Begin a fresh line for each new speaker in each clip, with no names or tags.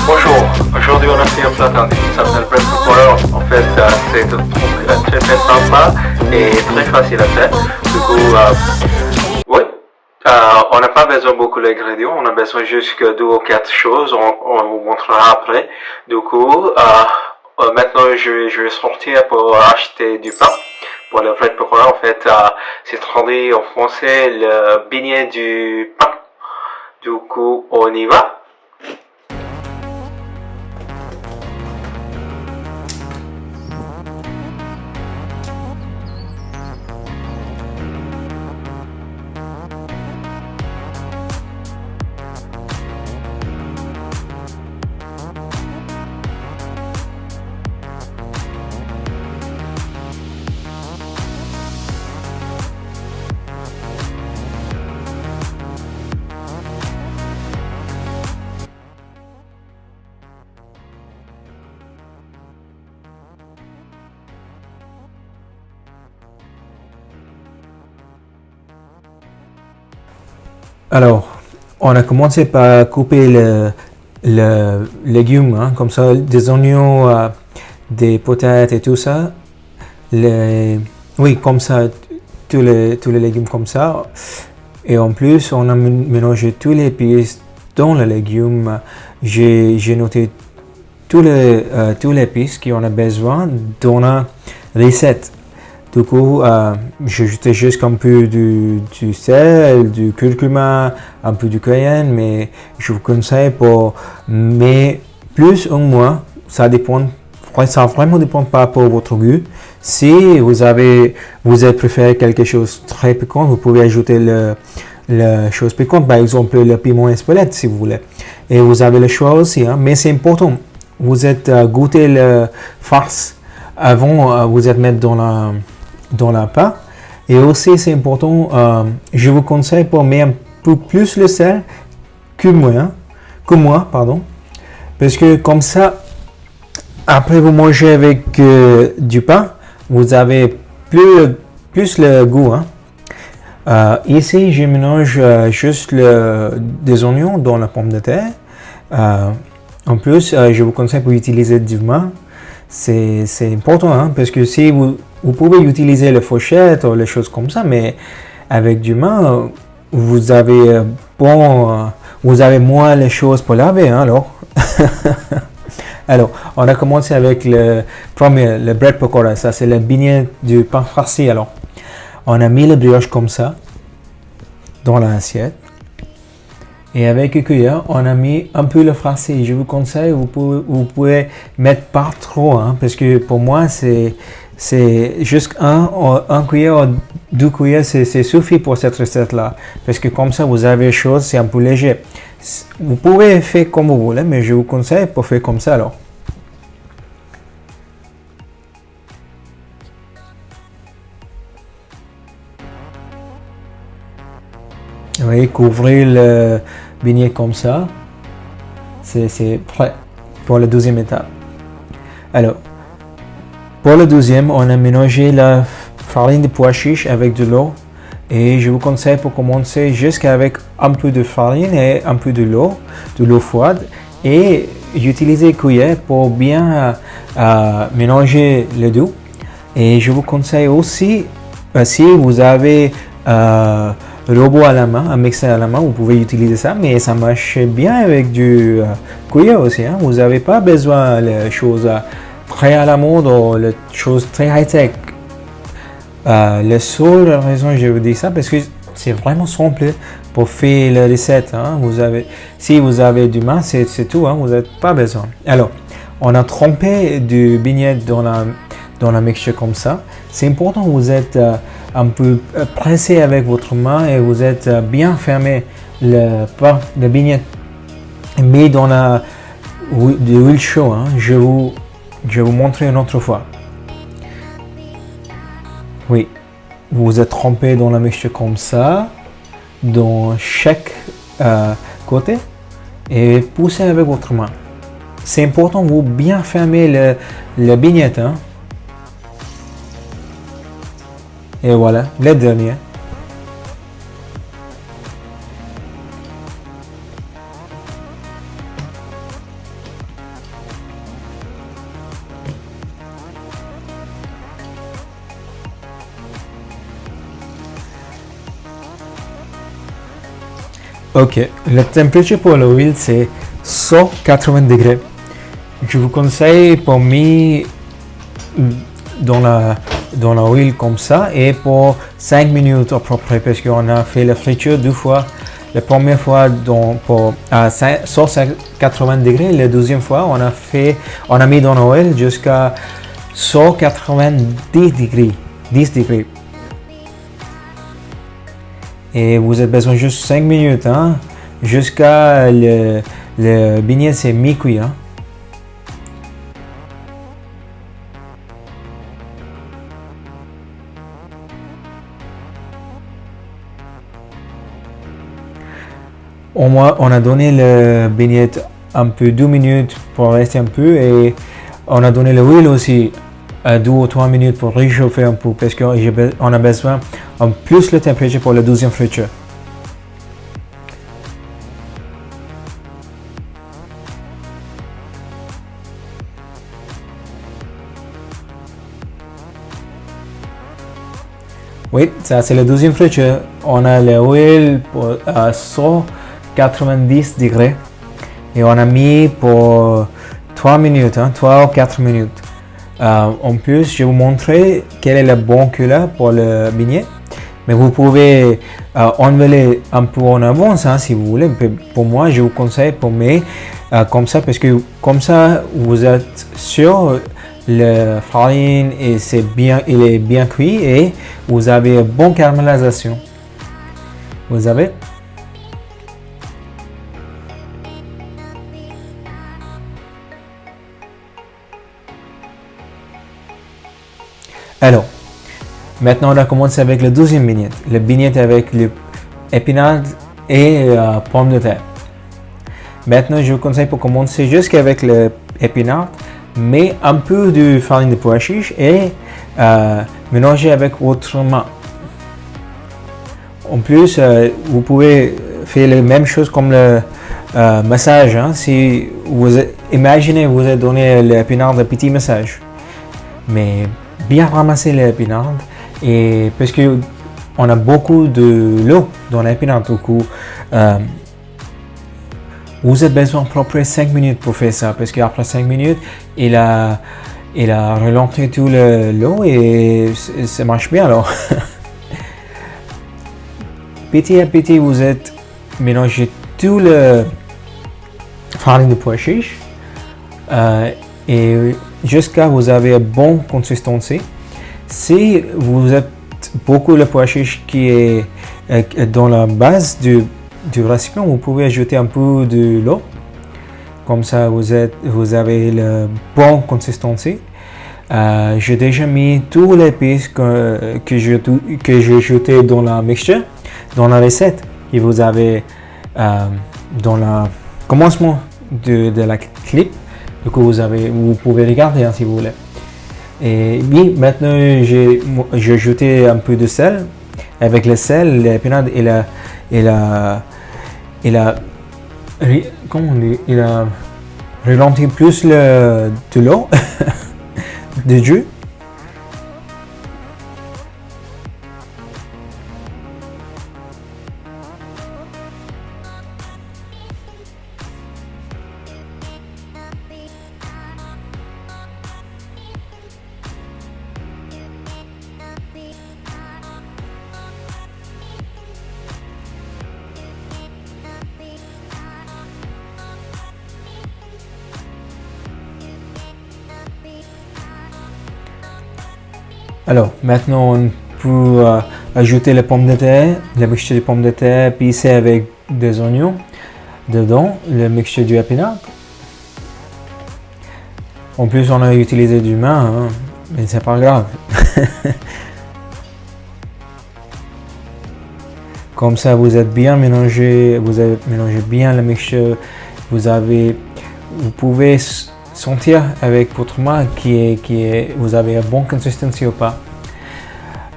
Bonjour, aujourd'hui on a fait un plat tandis qui s'appelle bread pokora. En fait, c'est un truc très très sympa et très facile à faire. Du coup, oui, on n'a pas besoin de beaucoup d'ingrédients, on a besoin juste que 2 ou 4 choses, on vous montrera après. Du coup, maintenant je vais sortir pour acheter du pain. Pour le bread pokora, en fait, c'est traduit en français le beignet du pain. Du coup, on y va.
Alors, on a commencé par couper le légume, hein, comme ça, des oignons, des patates et tout ça. Oui, comme ça, tous les légumes comme ça. Et en plus, on a mélangé tous les épices dans le légume. J'ai noté tous les épices qu'on a besoin dans la recette. Du coup, j'ai ajouté juste un peu du sel, du curcuma, un peu du cayenne, mais je vous conseille pour mais plus ou moins, ça vraiment dépend par rapport à votre goût. Si vous avez préféré quelque chose de très piquant, vous pouvez ajouter la chose piquante, par exemple le piment Espelette si vous voulez. Et vous avez le choix aussi, hein, mais c'est important. Vous êtes goûté la farce avant, vous êtes mettre dans la pâte. Et aussi, c'est important, je vous conseille pour mettre un peu plus le sel que moi, parce que comme ça, après vous mangez avec du pain, vous avez plus le goût. Hein. Ici, je mélange juste des oignons dans la pomme de terre. En plus, je vous conseille pour utiliser du vin. C'est important, hein, parce que si vous pouvez utiliser la fourchette ou les choses comme ça, mais avec du main, vous avez moins les choses pour laver, hein, alors. Alors, on a commencé avec le bread pokora, ça c'est le beignet du pain farci. Alors, on a mis le brioche comme ça dans l'assiette. Et avec une cuillère, on a mis un peu le farci. Je vous conseille, vous pouvez mettre pas trop, hein, parce que pour moi, c'est juste un cuillère, 2 cuillères, c'est suffit pour cette recette-là. Parce que comme ça, vous avez chose, c'est un peu léger. Vous pouvez faire comme vous voulez, mais je vous conseille pour faire comme ça alors. Vous voyez, couvrez le beignet comme ça. C'est prêt pour la deuxième étape. Alors, pour le deuxième, on a mélangé la farine de pois chiche avec de l'eau. Et je vous conseille pour commencer jusqu'avec un peu de farine et un peu de l'eau froide. Et j'utilise une cuillère pour bien mélanger le tout. Et je vous conseille aussi, si vous avez robot à la main, un mixeur à la main, vous pouvez utiliser ça, mais ça marche bien avec du cuillère aussi. Hein. Vous n'avez pas besoin de choses très à la mode ou les choses très high-tech. La seule raison que je vous dis ça, parce que c'est vraiment simple pour faire la recette. Hein. Si vous avez du mal, c'est tout, hein. Vous n'avez pas besoin. Alors, on a trempé du beignet dans la mixture comme ça. C'est important, vous êtes un peu pressé avec votre main et vous êtes bien fermé le beignet mais dans de l'huile chaude. Hein. Je vais vous montrer une autre fois. Oui, vous êtes trempé dans la mixture comme ça, dans chaque côté, et poussez avec votre main. C'est important, vous bien fermer la bignette. Hein. Et voilà, le dernier. Ok, la température pour l'huile c'est 180 degrés. Je vous conseille pour mettre dans la huile comme ça et pour 5 minutes à peu près parce qu'on a fait la friture 2 fois. La première fois à 180 degrés, la deuxième fois on a mis dans l'huile jusqu'à 190 degrés, 10 degrés. Et vous avez besoin juste 5 minutes, hein, jusqu'à le beignet c'est mi-cuit. Hein. On a donné le beignet un peu 2 minutes pour rester un peu et on a donné l'huile aussi à 2 ou 3 minutes pour réchauffer un peu parce qu'on a besoin en plus de température pour la deuxième friture. Oui, ça c'est la deuxième friture. On a l'huile à 190 degrés et on a mis pour 3 minutes, hein, 3 ou 4 minutes. En plus, je vais vous montrer quelle est la bonne couleur pour le beignet. Mais vous pouvez enlever un peu en avance hein, si vous voulez. Pour moi, je vous conseille pour mettre comme ça parce que comme ça, vous êtes sûr la farine et il est bien cuit et vous avez une bonne caramélisation. Vous avez. Alors, maintenant on a commencé avec le deuxième beignet. Le beignet avec l'épinarde et pomme de terre. Maintenant, je vous conseille pour commencer jusqu'avec l'épinarde, mais un peu de farine de pois chiche et mélanger avec votre main. En plus, vous pouvez faire la même chose comme le massage. Hein, si vous imaginez vous avez donné l'épinarde un petit massage, mais bien ramasser l'épinarde et parce que on a beaucoup de l'eau dans l'épinarde, du coup vous avez besoin à peu près 5 minutes pour faire ça parce qu'après 5 minutes il a relanté tout l'eau et ça marche bien alors. Petit à petit vous êtes mélangé tout le farine de pois chiche et jusqu'à vous avez une bonne consistance. Si vous êtes beaucoup le pois chiche qui est dans la base du récipient, vous pouvez ajouter un peu de l'eau. Comme ça, vous avez la bonne consistance. J'ai déjà mis tous les épices que j'ai ajouté dans la mixture, dans la recette que vous avez dans le commencement de la clip. Du coup, vous pouvez regarder hein, si vous voulez. Et oui, maintenant j'ai ajouté un peu de sel. Avec le sel, l'épinarde il a ralenti plus de l'eau, de jus. Alors, maintenant, on peut ajouter les pommes de terre, la mixture de pommes de terre, pisser avec des oignons. dedans, le mixture du épinard. En plus, on a utilisé du main, hein, mais c'est pas grave. Comme ça, vous êtes bien mélangé, vous avez mélangé bien la mixture. Vous pouvez sentir avec votre main vous avez une bonne consistency ou pas.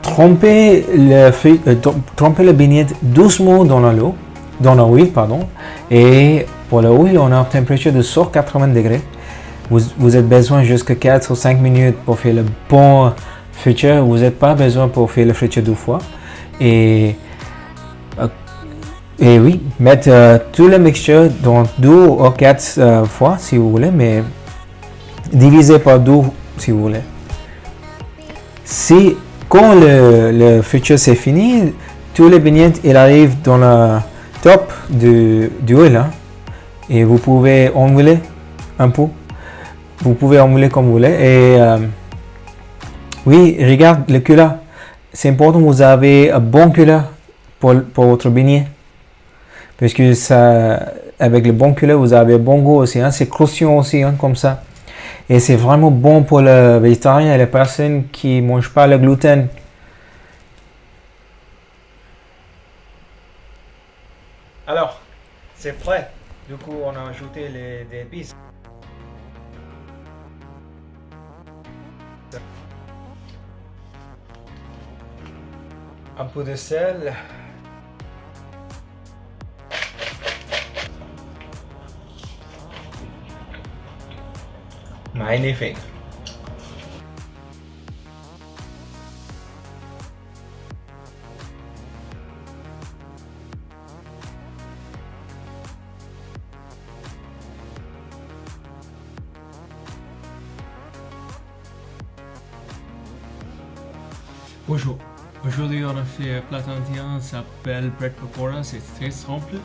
Trempez le beignet doucement dans l'huile, et pour l'huile, on a une température de 180 degrés. Vous avez besoin jusqu'à 4 ou 5 minutes pour faire le bon friture. Vous n'avez pas besoin pour faire le friture 2 fois. Et oui, mettre tout le mixture dans 2 ou 4 fois si vous voulez, mais divisé par 2 si vous voulez. Quand le friture c'est fini, tous les beignets ils arrivent dans le top du huile, hein, et vous pouvez enrouler un peu. Vous pouvez enrouler comme vous voulez. Et oui, regarde le couleur. C'est important que vous avez un bon couleur pour votre beignet. Parce que avec le bon couleur, vous avez un bon goût aussi. Hein. C'est croustillant aussi, hein, comme ça. Et c'est vraiment bon pour les végétariens et les personnes qui ne mangent pas le gluten. Alors, c'est prêt. Du coup, on a ajouté des épices. Un peu de sel. Magnifique. Bonjour. Aujourd'hui, on a fait un plat indien, ça s'appelle bread pakora, c'est très simple.